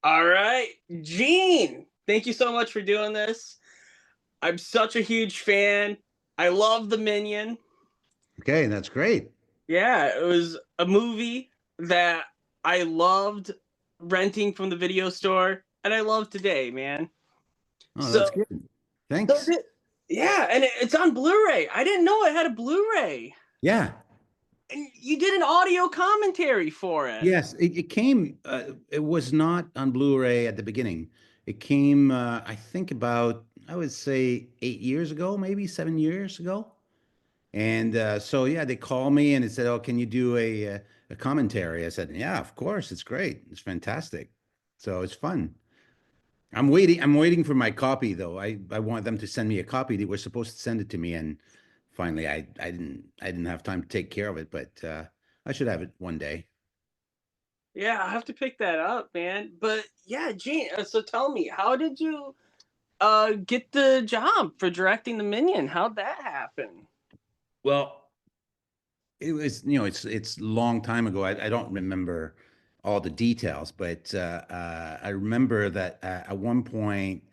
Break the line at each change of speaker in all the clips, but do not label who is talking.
All right, Gene, thank you so much for doing this. I'm such a huge fan. I love the Minion.
Okay, that's great.
Yeah, it was a movie that I loved renting from the video store, and I love today, man.
Oh,
So,
that's good.
so
Thanks.
yeah, and it's on Blu-ray. I didn't know it had a Blu-ray,
Yeah.
and you did an audio commentary for it.
Yes, it came. It was not on Blu-ray at the beginning. It came, I think, about I would say 8 years ago, maybe 7 years ago. And so yeah, they called me and they said, "Oh, can you do a commentary?" I said, "Yeah, of course. It's great. It's fantastic. So it's fun." I'm waiting. I'm waiting for my copy though. I want them to send me a copy. They were supposed to send it to me, and finally, I didn't have time to take care of it, but I should have it one day.
Yeah, I have to pick that up, man. But yeah, Gene, so tell me, how did you get the job for directing the Minion? How'd that happen?
Well, it was it's a long time ago. I don't remember all the details, but I remember that at one point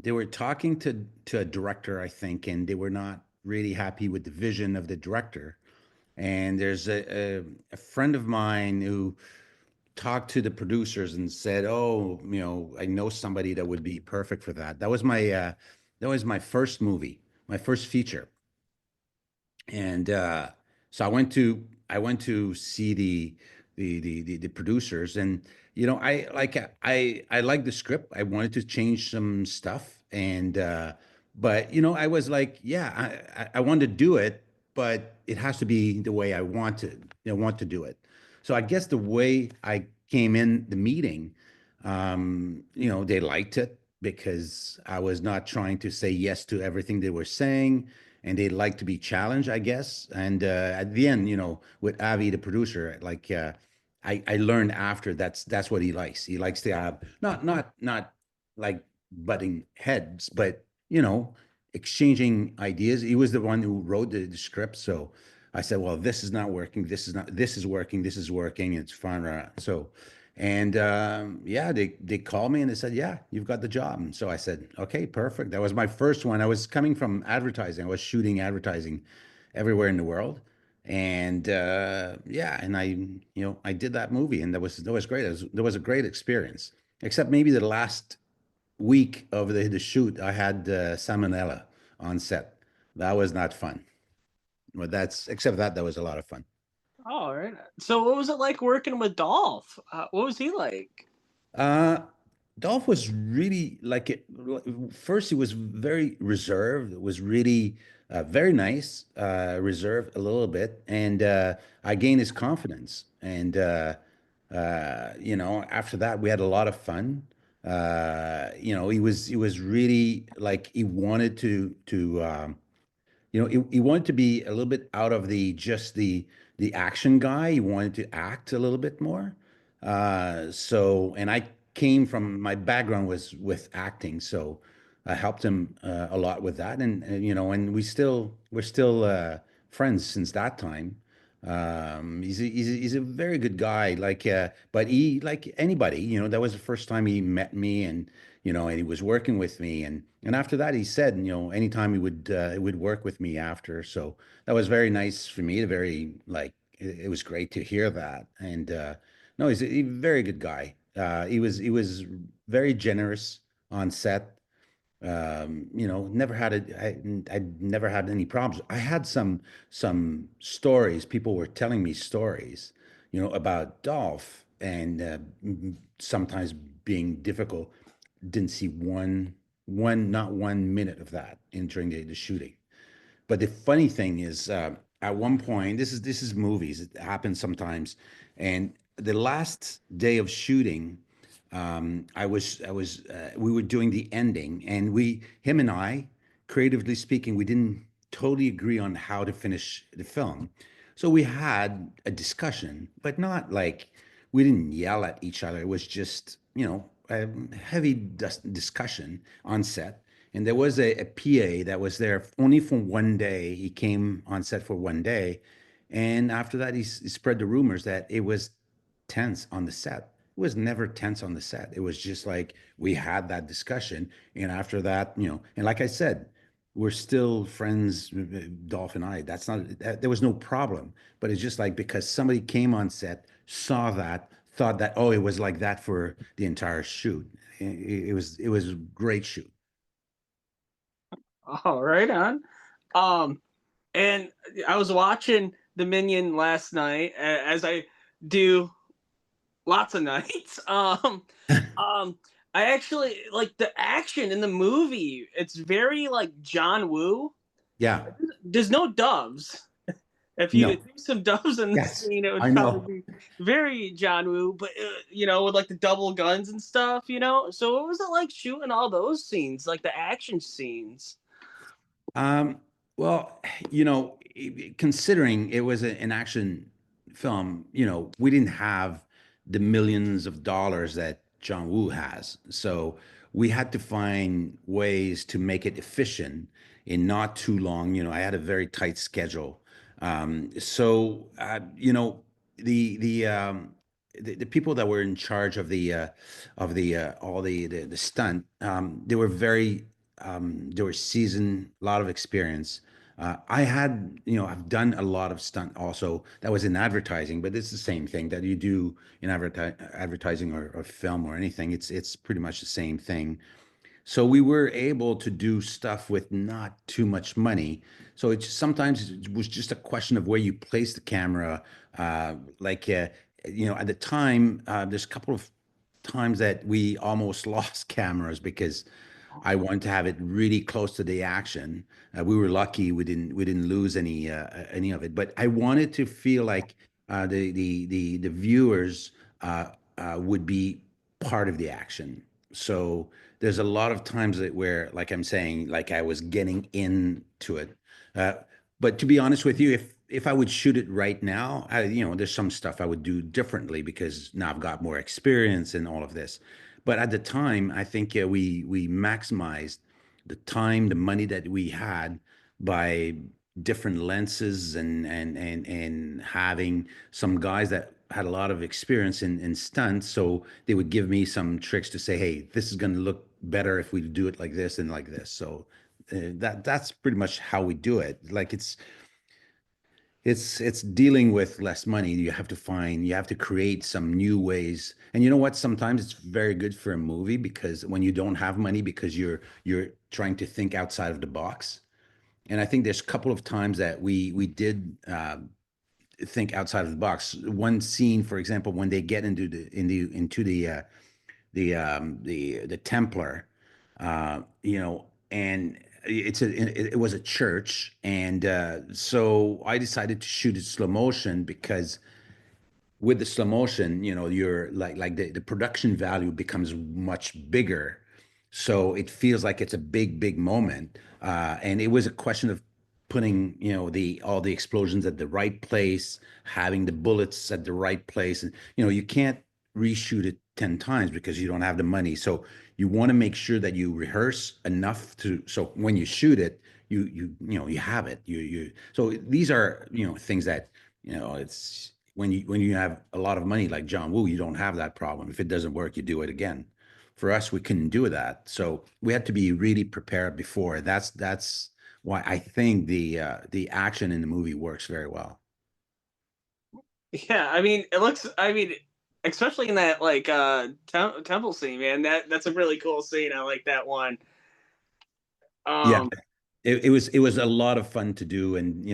they were talking to a director, I think, and they were not really happy with the vision of the director. And there's a friend of mine who talked to the producers and said, "Oh, I know somebody that would be perfect for that." That was my first movie, my first feature, and so I went to see the producers, and I like the script. I wanted to change some stuff, and but I was like, yeah, I want to do it, but it has to be the way I want to do it. So I guess the way I came in the meeting, they liked it because I was not trying to say yes to everything they were saying, and they like to be challenged, I guess. And at the end, with Avi, the producer, like I learned after that's what he likes. He likes to have not like butting heads, but exchanging ideas. He was the one who wrote the script, so I said, well, this is not working. This is working. This is working. It's fun. So, and yeah, they called me and they said, yeah, you've got the job. And so I said, okay, perfect. That was my first one. I was coming from advertising. I was shooting advertising everywhere in the world. And yeah, and I did that movie, and that was great. That was a great experience. Except maybe the last week of the shoot, I had salmonella on set. That was not fun. But except that was a lot of fun.
All right. So, what was it like working with Dolph? What was he like?
Uh, Dolph was really like it. First, he was very reserved. It was really very nice, reserved a little bit, and I gained his confidence. And after that, we had a lot of fun. He was really like he wanted he wanted to be a little bit out of the action guy. He wanted to act a little bit more. And I came from my background was with acting, so I helped him a lot with that. And we're still friends since that time. He's a very good guy. But he like anybody, that was the first time he met me, and he was working with me, and after that, he said, anytime he would work with me after. So that was very nice for me. It was great to hear that. And no, he's a very good guy. He was very generous on set. Never had I never had any problems. I had some stories. People were telling me stories, about Dolph, and sometimes being difficult. Didn't see not 1 minute of that during the shooting. But the funny thing is, at one point, this is movies. It happens sometimes, and the last day of shooting, we were doing the ending, and him and I, creatively speaking, we didn't totally agree on how to finish the film. So we had a discussion, but not like we didn't yell at each other. It was just, a heavy discussion on set. And there was a PA that was there only for one day. He came on set for one day. And after that, he spread the rumors that it was tense on the set. was never tense on the set. It was just like we had that discussion, and after that, and like I said, we're still friends, Dolph and I. That's not there was no problem, but it's just like because somebody came on set, saw that, thought that oh, it was like that for the entire shoot. It was a great shoot.
Oh, right on. Um, and I was watching the Minion last night, as I do lots of nights. Um, I actually like the action in the movie. It's very like John Woo.
Yeah.
There's no doves. If you
No.
threw some doves in the
Yes.
scene, it would
I
probably
know.
be very John Woo. But with like the double guns and stuff. So what was it like shooting all those scenes, like the action scenes?
Um, well, considering it was an action film, we didn't have the millions of dollars that John Woo has. So we had to find ways to make it efficient in not too long. I had a very tight schedule. The people that were in charge of the all the stunt, they were seasoned, a lot of experience. I've done a lot of stunt also that was in advertising, but it's the same thing that you do in advertising or film or anything. It's pretty much the same thing. So we were able to do stuff with not too much money. So sometimes it was just a question of where you place the camera. At the time, there's a couple of times that we almost lost cameras because I wanted to have it really close to the action. We were lucky we didn't lose any of it, but I wanted to feel like the viewers would be part of the action. So there's a lot of times where, like I'm saying, like I was getting into it. Uh, but to be honest with you, if I would shoot it right now, there's some stuff I would do differently because now I've got more experience in all of this. But at the time, I think we maximized the time, the money that we had by different lenses and having some guys that had a lot of experience in stunts. So they would give me some tricks to say, hey, this is going to look better if we do it like this and like this. So that's pretty much how we do it. Like it's dealing with less money. You have to create some new ways. And you know what? Sometimes it's very good for a movie because when you don't have money because you're trying to think outside of the box. And I think there's a couple of times that we did think outside of the box. One scene, for example, when they get into the Templar, and it was a church, and so I decided to shoot it slow motion because with the slow motion, you're like the production value becomes much bigger. So it feels like it's a big, big moment. And it was a question of putting, all the explosions at the right place, having the bullets at the right place. And, you can't reshoot it 10 times because you don't have the money. So you want to make sure that you rehearse enough so when you shoot it, you have it. So these are, things that, it's when you have a lot of money like John Woo, you don't have that problem. If it doesn't work, you do it again. For us, we couldn't do that, so we had to be really prepared before. That's why I think the action in the movie works very well.
Yeah, I mean, it looks. I mean, especially in that like temple scene, man. That's a really cool scene. I like that one.
Yeah,
Um,
it was a lot of fun to do, and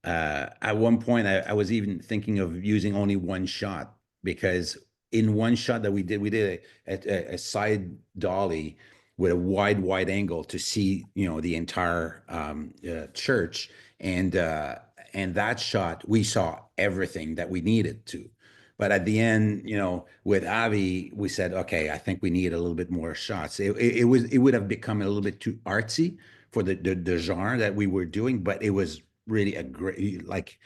at one point, I was even thinking of using only one shot because in one shot that we did a side dolly with a wide angle to see, the entire church, and that shot we saw everything that we needed to. But at the end, with Avi, we said, okay, I think we need a little bit more shots. It would have become a little bit too artsy for the genre that we were doing, but it was really a great, like,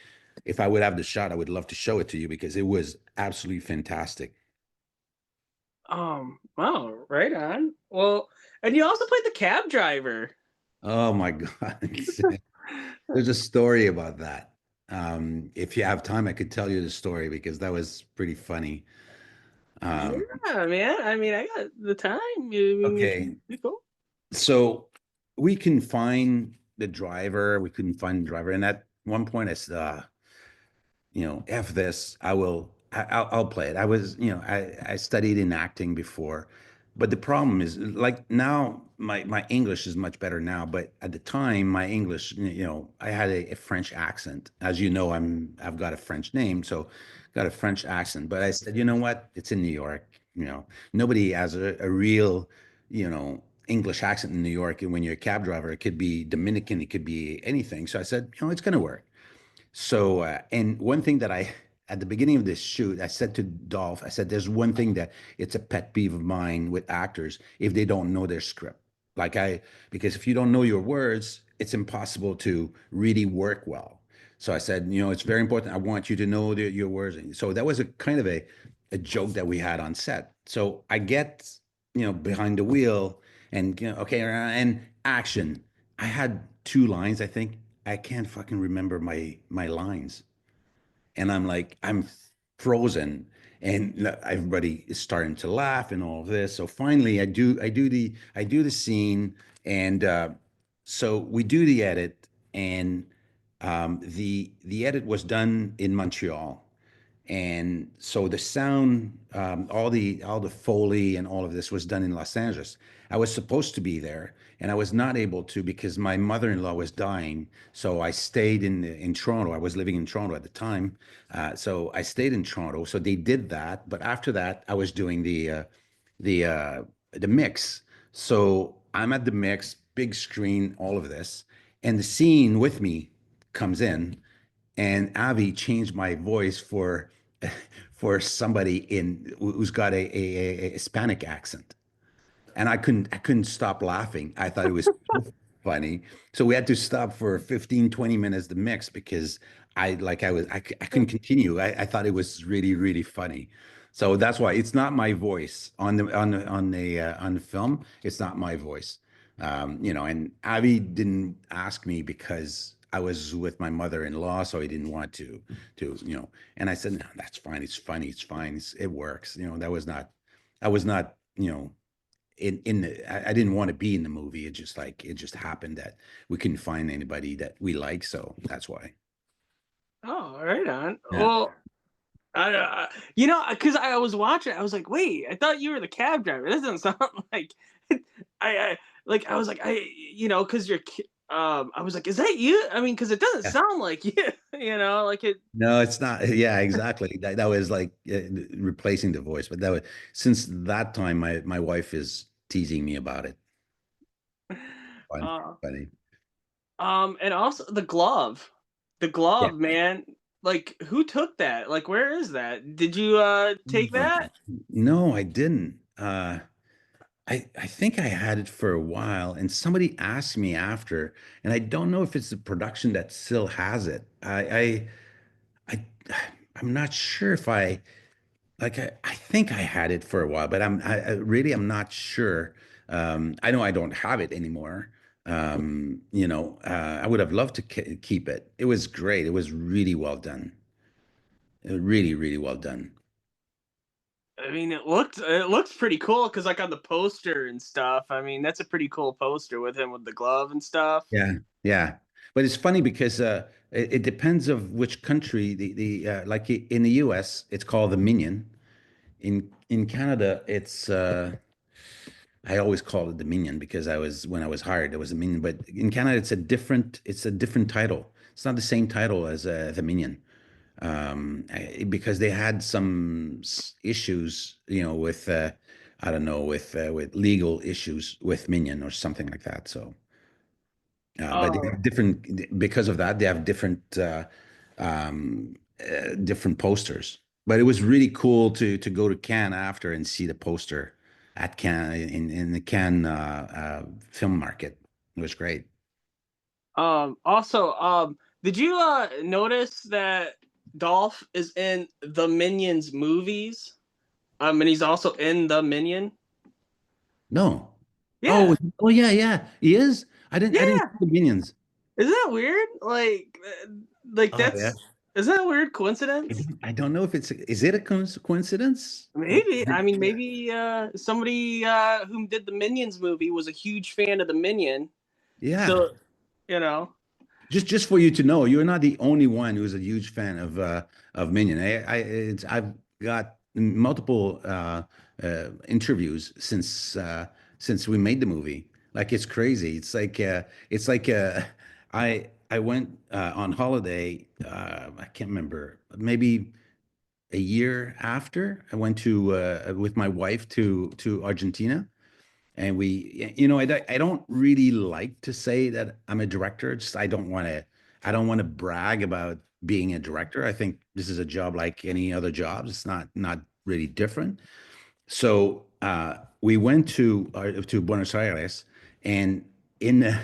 if I would have the shot, I would love to show it to you because it was absolutely fantastic.
wow, right on. Well, and you also played the cab driver.
Oh my God. There's a story about that. If you have time, I could tell you the story because that was pretty funny. Um,
Yeah, man. I mean, I got the time. I mean, it's
okay,
pretty cool.
so we can find the driver. We couldn't find the driver, and at one point I said, F this. I'll play it. I studied in acting before, but the problem is like now my English is much better now, but at the time my English, I had a French accent. As you know, I've got a French name, so got a French accent. But I said, you know what? It's in New York. Nobody has a real, English accent in New York. And when you're a cab driver, it could be Dominican, it could be anything. So I said, it's going to work. So, and one thing that at the beginning of this shoot, I said to Dolph, I said, there's one thing that it's a pet peeve of mine with actors if they don't know their script. Because if you don't know your words, it's impossible to really work well. So I said, it's very important. I want you to know your words. And so that was a kind of a joke that we had on set. So I get, behind the wheel and, okay, and action. I had two lines, I think. I can't fucking remember my lines. And I'm frozen. And everybody is starting to laugh and all of this. So finally I do the scene. And so we do the edit. And the edit was done in Montreal. And so the sound, all the Foley and all of this was done in Los Angeles. I was supposed to be there, and I was not able to because my mother-in-law was dying. So I stayed in Toronto. I was living in Toronto at the time, so I stayed in Toronto. So they did that, but after that, I was doing the mix. So I'm at the mix, big screen, all of this, and the scene with me comes in, and Avi changed my voice for somebody who's got a Hispanic accent, and I couldn't stop laughing. I thought it was so funny. So we had to stop for 15, 20 minutes to mix because I couldn't continue. I thought it was really, really funny. So that's why it's not my voice on the film. It's not my voice. And Avi didn't ask me because I was with my mother-in-law, so he didn't want to. And I said, no, that's fine. It's funny. It's fine. It works. I was not, I didn't want to be in the movie. It just happened that we couldn't find anybody that we like, so that's why.
Oh, right on.
Yeah.
Well, because I was watching, I was like, wait, I thought you were the cab driver. That doesn't sound like I like. I was like, because I was like, is that you? I mean, because it doesn't
Yeah.
sound like you. Like it.
No, it's not. Yeah, exactly. That was like replacing the voice, but that was since that time my wife is teasing me about it. Fun,
Uh,
funny.
and also the
Yeah.
glove, man. Like, who took that? Like, where is that? Did you take that?
No, I didn't. I think I had it for a while, and somebody asked me after, and I don't know if it's the production that still has it. I I'm not sure if I think I had it for a while, but I really I'm not sure. I know I don't have it anymore. I would have loved to keep it. It was great. It was really well done. Really, really well done.
I mean, it looks pretty cool because like on the poster and stuff. I mean, that's a pretty cool poster with him with the glove and stuff.
Yeah, yeah. But it's funny because it depends of which country. In the U.S., it's called the Minion. In Canada, it's I always call it the Minion because when I was hired, it was the Minion. But in Canada, it's a different title. It's not the same title as the Minion, because they had some issues, with I don't know, with legal issues with Minion or something like that. So, but they
Oh,
have different because of that. They have different posters. But it was really cool to go to Cannes after and see the poster at Cannes in the Cannes film market. It was great.
also, did you notice that Dolph is in the Minions movies? And he's also in the Minion.
No.
Yeah,
Oh yeah, yeah. He is. I didn't see
yeah.
the Minions.
Isn't that weird? Like
Oh
that's
yeah.
Isn't that a weird
I
coincidence?
don't, I don't know if it's is it a coincidence?
Maybe. I mean, maybe somebody who did the Minions movie was a huge fan of the Minion.
Yeah.
So, you know,
Just for you to know, you're not the only one who's a huge fan of Minion. I've got multiple interviews since we made the movie. Like it's crazy. It's like I went on holiday. I can't remember. Maybe a year after I went to with my wife to Argentina, and I don't really like to say that I'm a director. Just I don't want to brag about being a director. I think this is a job like any other job. It's not really different. So we went to Buenos Aires, and in the,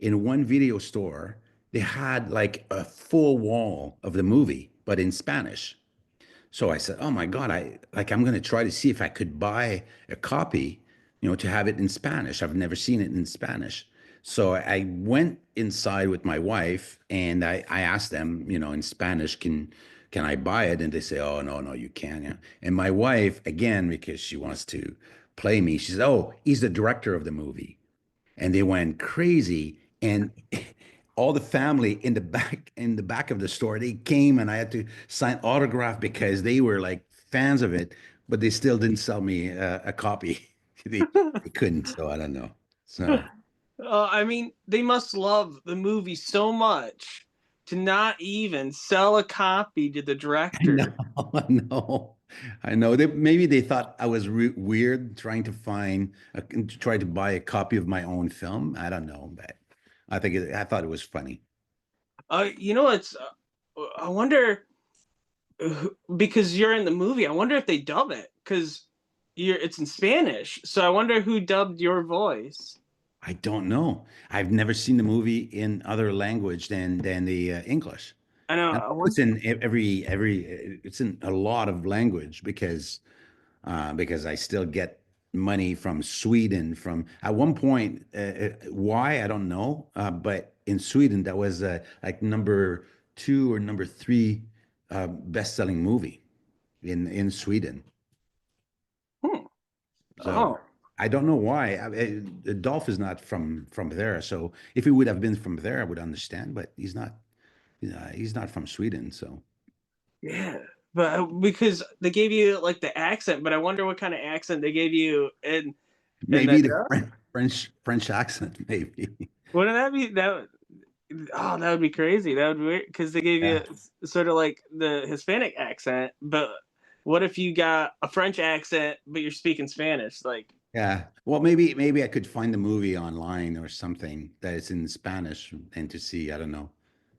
in one video store they had like a full wall of the movie, but in Spanish. So I said, "Oh my God, I'm going to try to see if I could buy a copy, to have it in Spanish. I've never seen it in Spanish." So I went inside with my wife and I asked them, in Spanish, can I buy it? And they say, "Oh no, no, you can't." Yeah. And my wife, again, because she wants to play me, she said, "Oh, he's the director of the movie." And they went crazy, and all the family in the back of the store, they came, and I had to sign autograph because they were like fans of it, but they still didn't sell me a copy. They couldn't, so I don't know. So
I mean, they must love the movie so much to not even sell a copy to the
I know.
director.
I know maybe they thought I was weird trying to try to buy a copy of my own film. I don't know, but I thought it was funny.
It's. I wonder because you're in the movie. I wonder if they dub it because it's in Spanish. So I wonder who dubbed your voice.
I don't know. I've never seen the movie in other language than the English.
I know.
And
I
it's
wonder.
in it's in a lot of language because I still get money from Sweden. From at one point, why I don't know, but in Sweden that was like number two or number three best-selling movie in Sweden.
Hmm.
So
Oh,
I don't know why. Dolph is not from there. So if he would have been from there, I would understand. But he's not. He's not from Sweden. So
yeah. But because they gave you like the accent, but I wonder what kind of accent they gave you in
maybe
that
the
dub.
French accent, maybe.
Wouldn't that be that? Oh, that would be crazy. That would be weird because they gave you
Yeah.
sort of like the Hispanic accent, but what if you got a French accent but you're speaking Spanish? Like,
Yeah. Well, maybe I could find the movie online or something that is in Spanish and to see. I don't know.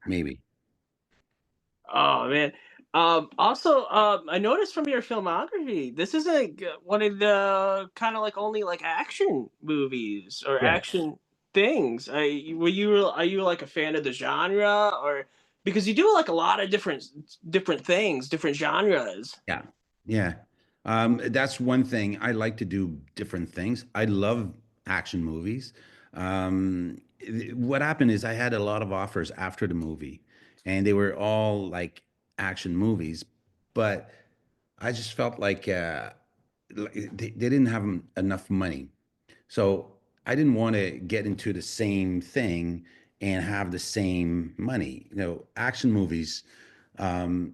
Maybe.
oh man. Also, I noticed from your filmography, this isn't one of the kind of like only like action movies or
Right.
action things. Are you like a fan of the genre or because you do like a lot of different things, different genres?
Yeah. Yeah. That's one thing. I like to do different things. I love action movies. What happened is I had a lot of offers after the movie, and they were all like action movies, but I just felt like they didn't have enough money. So I didn't want to get into the same thing and have the same money. Action movies. And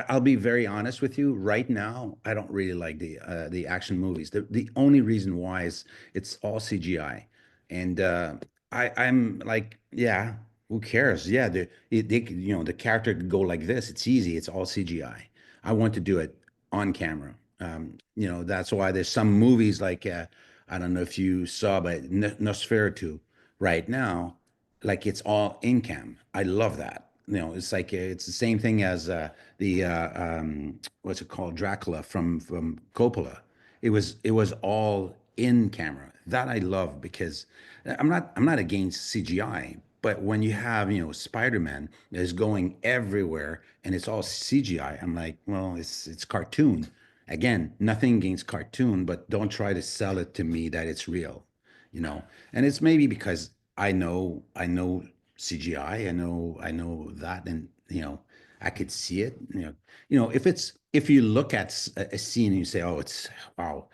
I'll be very honest with you. Right now, I don't really like the action movies. The only reason why is it's all CGI, and I'm like, yeah, who cares? Yeah, the character could go like this. It's easy. It's all CGI. I want to do it on camera. That's why there's some movies like I don't know if you saw, but Nosferatu right now, like it's all in cam. I love that. It's like it's the same thing as the what's it called, Dracula from Coppola. It was all in camera. That I love because I'm not against CGI, but when you have Spider-Man that is going everywhere and it's all CGI, I'm like, well, it's cartoon. Again, nothing against cartoon, but don't try to sell it to me that it's real, you know. And it's maybe because I know CGI, I know that, and I could see it. If you look at a scene and you say, "Oh, it's wow,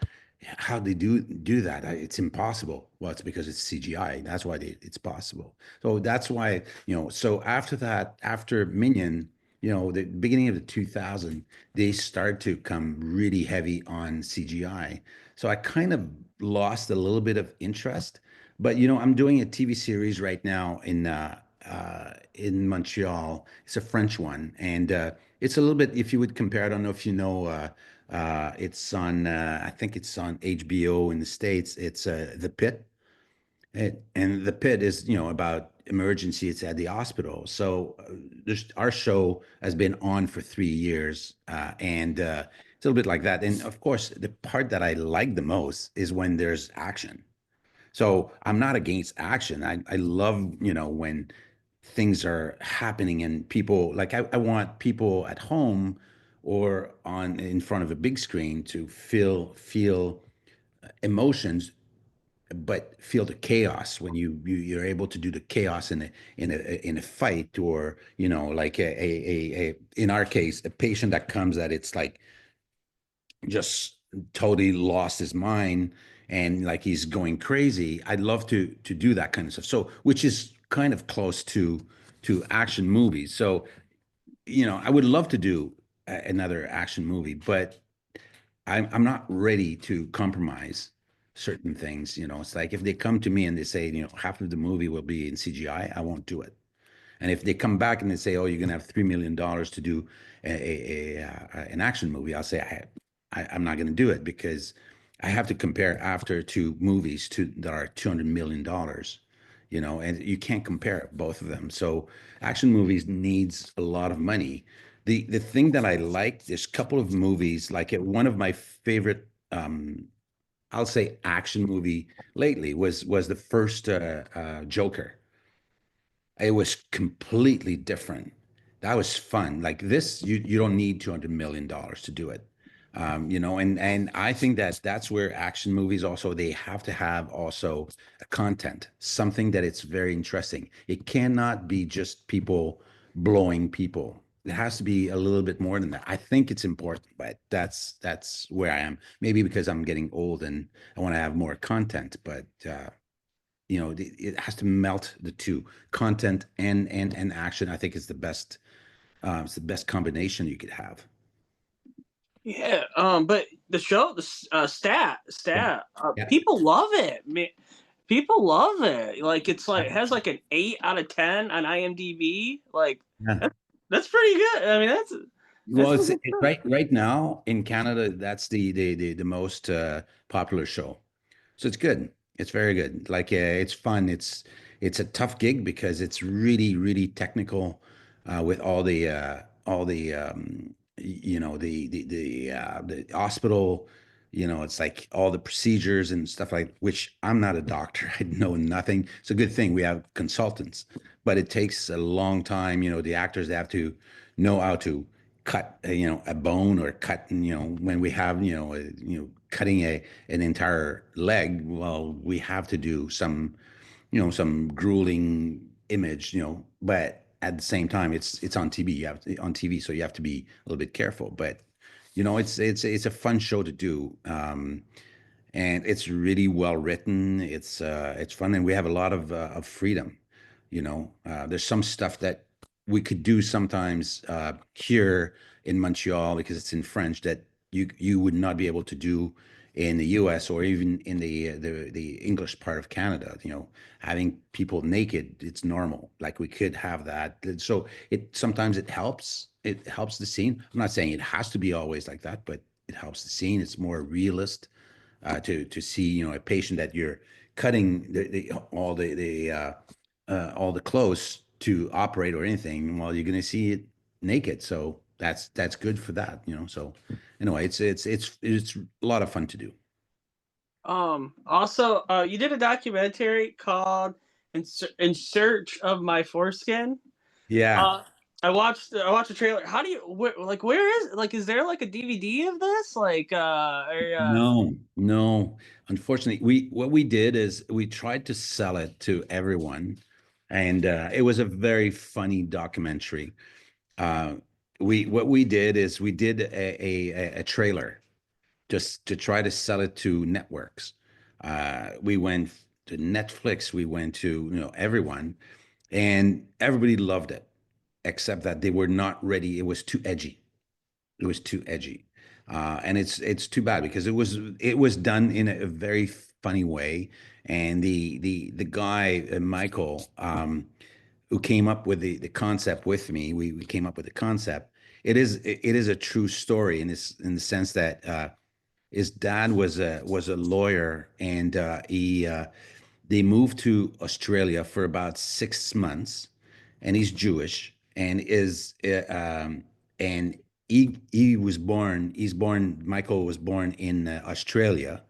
how they do that? It's impossible." Well, it's because it's CGI. That's why it's possible. So that's why So after that, after Minion, the beginning of the 2000, they start to come really heavy on CGI. So I kind of lost a little bit of interest. But I'm doing a TV series right now in Montreal. It's a French one, and it's a little bit. If you would compare, I don't know if you know. It's on. I think it's on HBO in the States. It's The Pit, and The Pit is about emergency. It's at the hospital. So our show has been on for 3 years, and it's a little bit like that. And of course, the part that I like the most is when there's action. So I'm not against action. I love, when things are happening and people like I want people at home or on in front of a big screen to feel emotions, but feel the chaos when you're able to do the chaos in a fight, or like in our case, a patient that comes that it's like just totally lost his mind and like he's going crazy. I'd love to do that kind of stuff. So, which is kind of close to action movies. So, I would love to do another action movie, but I'm not ready to compromise certain things. It's like if they come to me and they say, half of the movie will be in CGI, I won't do it. And if they come back and they say, "Oh, you're going to have $3 million to do an action movie," I'll say, I'm not going to do it because I have to compare after to movies that are $200 million, and you can't compare both of them. So action movies needs a lot of money. The thing that I like, there's a couple of movies, like one of my favorite, I'll say action movie lately was the first Joker. It was completely different. That was fun. Like this, you don't need $200 million to do it. And I think that that's where action movies also they have to have also a content, something that it's very interesting. It cannot be just people blowing people. It has to be a little bit more than that. I think it's important, but that's where I am. Maybe because I'm getting old and I want to have more content, but it has to melt the two, content and action. I think it's the best combination you could have.
Yeah, but the show,
Yeah. Yeah.
people love it. People love it. Like it's like it has like an 8 out of 10 on IMDb. Like
Yeah.
that, that's pretty good. I mean,
Well,
that's
it's
some good stuff.
right now in Canada, that's the most popular show. So it's good. It's very good. Like it's fun. It's a tough gig because it's really technical with all the the hospital. It's like all the procedures and stuff like which I'm not a doctor. I know nothing. It's a good thing we have consultants, but it takes a long time. The actors they have to know how to cut a bone or cut when we have cutting an entire leg. Well, we have to do some grueling image, but at the same time it's on TV. You have on TV, so you have to be a little bit careful, but it's a fun show to do. And it's really well written. It's fun, and we have a lot of freedom. There's some stuff that we could do sometimes here in Montreal because it's in French that you would not be able to do in the U.S. or even in the English part of Canada. Having people naked, it's normal. Like we could have that. So it sometimes it helps. It helps the scene. I'm not saying it has to be always like that, but it helps the scene. It's more realist to see a patient that you're cutting all the clothes to operate or anything. Well, you're going to see it naked, so that's good for that. So anyway, it's a lot of fun to do.
Also, you did a documentary called In Search of My Foreskin."
Yeah.
Uh, I watched the trailer. How do you like? Where is like? Is there like a DVD of this? Like,
No, no. Unfortunately, we what we did is we tried to sell it to everyone, and it was a very funny documentary. we what we did is we did a trailer just to try to sell it to networks. We went to Netflix, we went to, everyone, and everybody loved it, except that they were not ready. It was too edgy. It was too edgy, and it's too bad because it was done in a very funny way, and the guy Michael, who came up with the concept with me, we came up with the concept. It is a true story in the sense that his dad was a lawyer, and they moved to Australia for about 6 months, and he's Jewish, and he was born. Michael was born in Australia,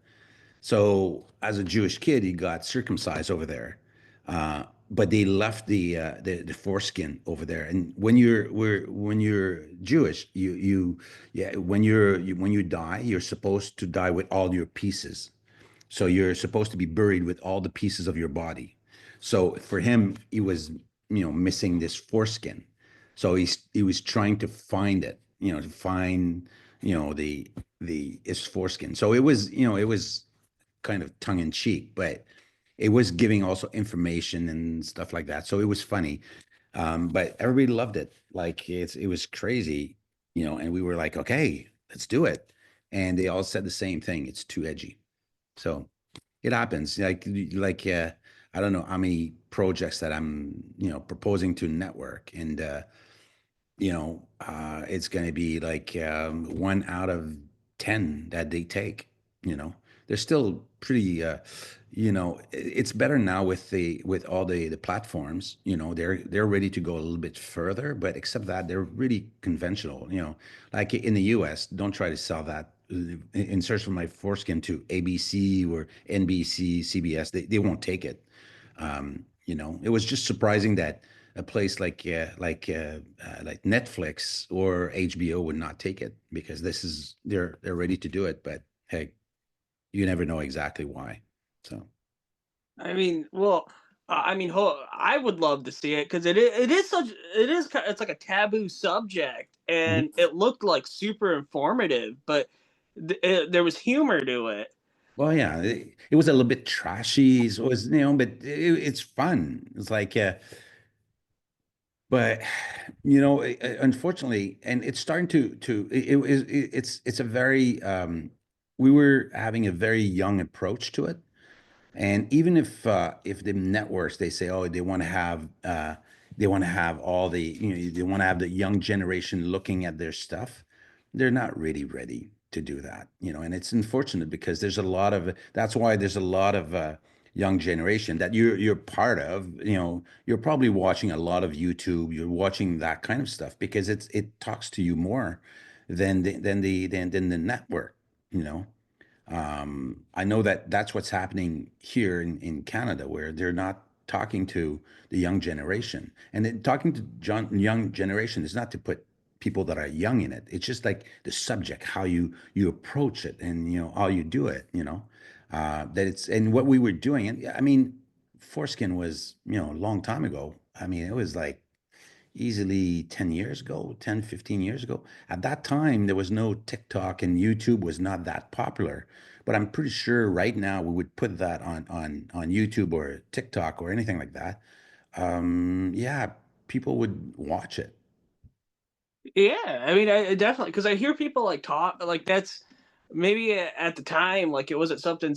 so as a Jewish kid, he got circumcised over there. But they left the foreskin over there. And when you're Jewish, yeah, when you die, you're supposed to die with all your pieces. So you're supposed to be buried with all the pieces of your body. So for him, he was, missing this foreskin. So he was trying to find it, to find, the his foreskin. So it was kind of tongue in cheek, but it was giving also information and stuff like that. So it was funny. But everybody loved it. Like it was crazy, and we were like, okay, let's do it. And they all said the same thing. It's too edgy. So it happens. Like I don't know how many projects that I'm, proposing to network, and it's going to be like 1 out of 10 that they take. They're still pretty. It's better now with all the platforms. They're ready to go a little bit further, but except that they're really conventional. Like in the U.S., don't try to sell that in search for my foreskin to ABC or NBC, CBS. They won't take it. It was just surprising that a place like Netflix or HBO would not take it because they're ready to do it. But hey, you never know exactly why. So
I mean, well, I mean, I would love to see it because it is such it is it's like a taboo subject,
Mhm.
and it looked like super informative, but there was humor to it.
Well, yeah, it was a little bit trashy. So it was, but it's fun. It's like, but unfortunately, and it's starting it's a very we were having a very young approach to it. And even if the networks they say, oh, they want to have all the they want to have the young generation looking at their stuff, they're not really ready to do that. And it's unfortunate because that's why there's a lot of young generation that you're part of. You're probably watching a lot of YouTube, you're watching that kind of stuff because it talks to you more than the network, you know. I know that that's what's happening here in Canada, where they're not talking to the young generation. And then talking to young generation is not to put people that are young in it. It's just like the subject, how you approach it, and how you do it. That it's and what we were doing. And I mean, foreskin was a long time ago. I mean, it was like easily 10 years ago, 10, 15 years ago. At that time, there was no TikTok and YouTube was not that popular. But I'm pretty sure right now we would put that on YouTube or TikTok or anything like that. Yeah, people would watch it.
Yeah, I mean, I definitely because I hear people like talk like that's maybe at the time like it wasn't something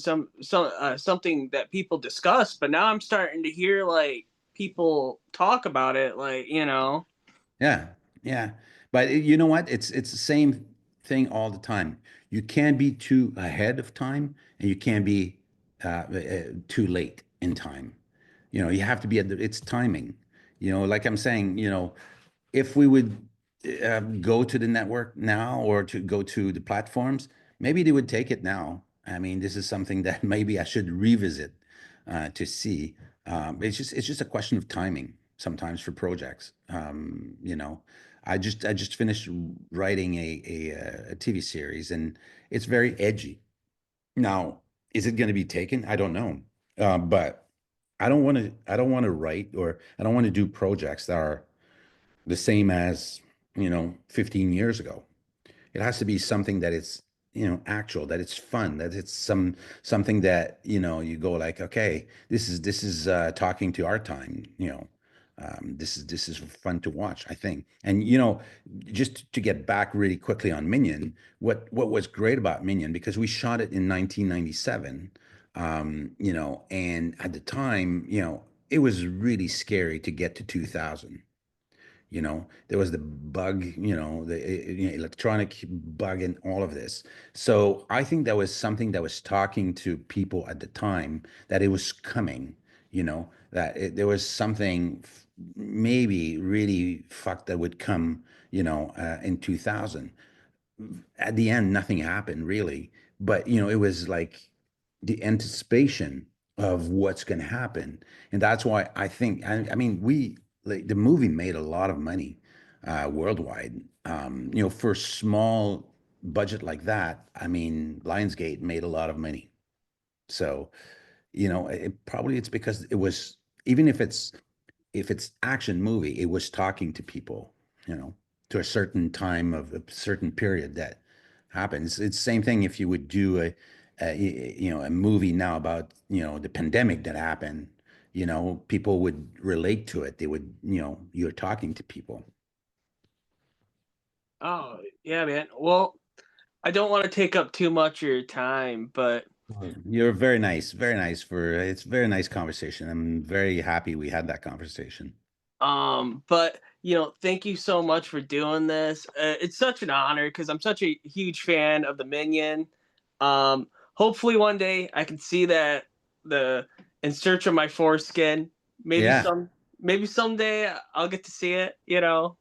that people discussed, but now I'm starting to hear like people talk about it, like
Yeah, yeah. But you know what? It's the same thing all the time. You can't be too ahead of time, and you can't be too late in time. You have to be it's timing. Like I'm saying, if we would go to the network now or to go to the platforms, maybe they would take it now. I mean, this is something that maybe I should revisit to see. It's just a question of timing sometimes for projects. I just finished writing a TV series, and it's very edgy. Now, is it going to be taken? I don't know. But I don't want to write, or I don't want to do projects that are the same as 15 years ago. It has to be something that it's, actual, that it's fun, that it's something that, you go like, okay, this is talking to our time, this is fun to watch, I think. And just to get back really quickly on Minion, what was great about Minion, because we shot it in 1997, and at the time, it was really scary to get to 2000. There was the bug, the electronic bug and all of this. So I think that was something that was talking to people at the time, that it was coming, that there was something maybe really fucked that would come, in 2000. At the end, nothing happened really, but it was like the anticipation of what's going to happen. And that's why I think, I mean, like, the movie made a lot of money worldwide. For a small budget like that, I mean, Lionsgate made a lot of money. So, it's because it was, even if it's action movie, it was talking to people, you know, to a certain time of a certain period that happens. It's the same thing if you would do a movie now about, the pandemic that happened, people would relate to it. They would, you're talking to people.
Oh, yeah, man. Well, I don't want to take up too much of your time, but
You're very nice it's a very nice conversation. I'm very happy we had that conversation.
thank you so much for doing this. It's such an honor because I'm such a huge fan of the Minion. Hopefully one day I can see that the In Search of My Foreskin. Maybe
Yeah.
some maybe someday I'll get to see it, you know.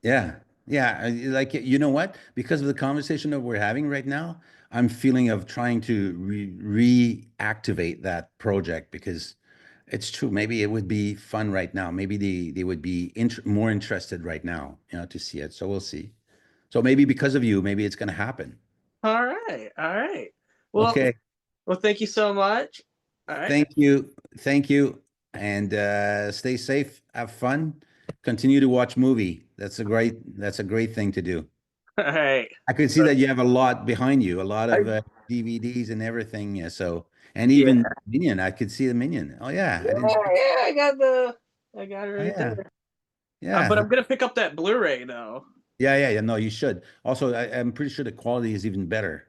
Yeah. Yeah. Like, you know what? Because of the conversation that we're having right now, I'm feeling of trying to reactivate that project, because it's true. Maybe it would be fun right now. Maybe they would be more interested right now, to see it. So we'll see. So maybe because of you, maybe it's going to happen.
All right. All right. Well,
Okay.
thank you so much. All right.
Thank you. Thank you. And stay safe. Have fun. Continue to watch movie. That's a great thing to do.
All right.
I could see that you have a lot behind you, a lot
I,
of DVDs and everything. Yeah. So, and
yeah.
even Minion, I could see the Minion. Oh yeah, I didn't.
Yeah, I got it
Oh
right
yeah,
there. But
yeah,
I'm gonna pick up that Blu-ray though.
yeah, yeah, yeah. No, you should. Also, I'm pretty sure the quality is even better,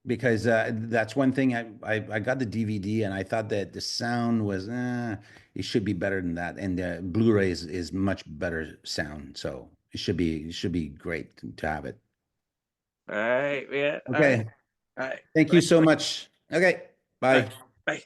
because that's one thing. I got the DVD and I thought that the sound was, it should be better than that, and the Blu-ray is much better sound. So it should be great to have it.
All right, yeah. All right,
Okay.
all right,
Thank you
right,
so much. Okay.
all right.
Bye.
Bye.